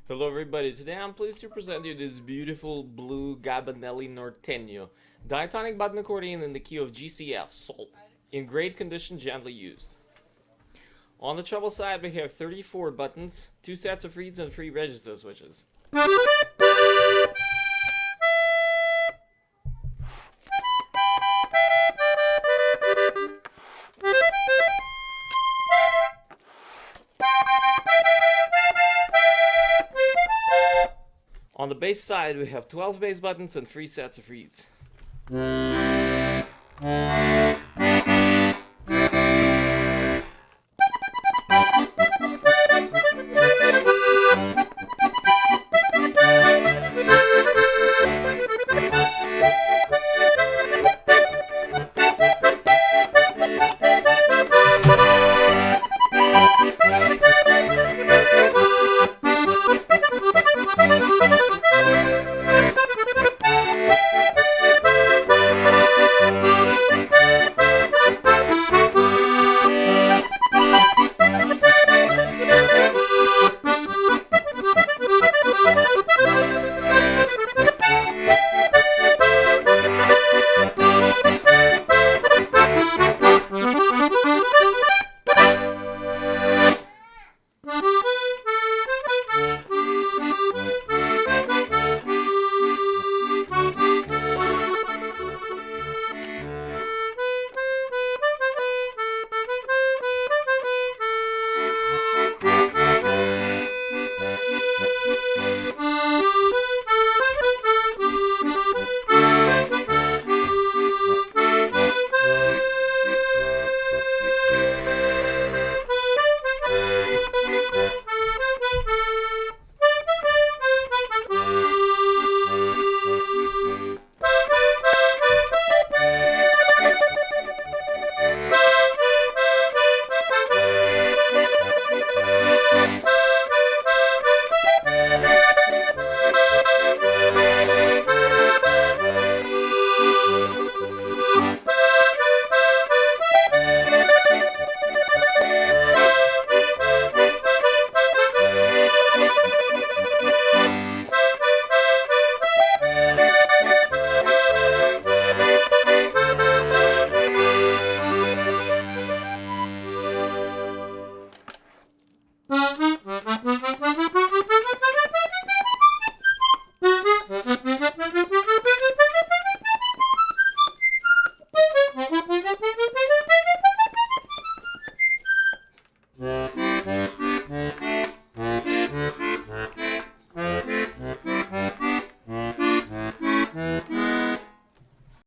Hello everybody, today I'm pleased to present you this beautiful blue Gabbanelli Norteno diatonic button accordion in the key of GCF, Sol, in great condition, gently used. On the treble side we have 34 buttons, 2 sets of reeds and 3 register switches. On the bass side we have 12 bass buttons and 3 sets of reeds.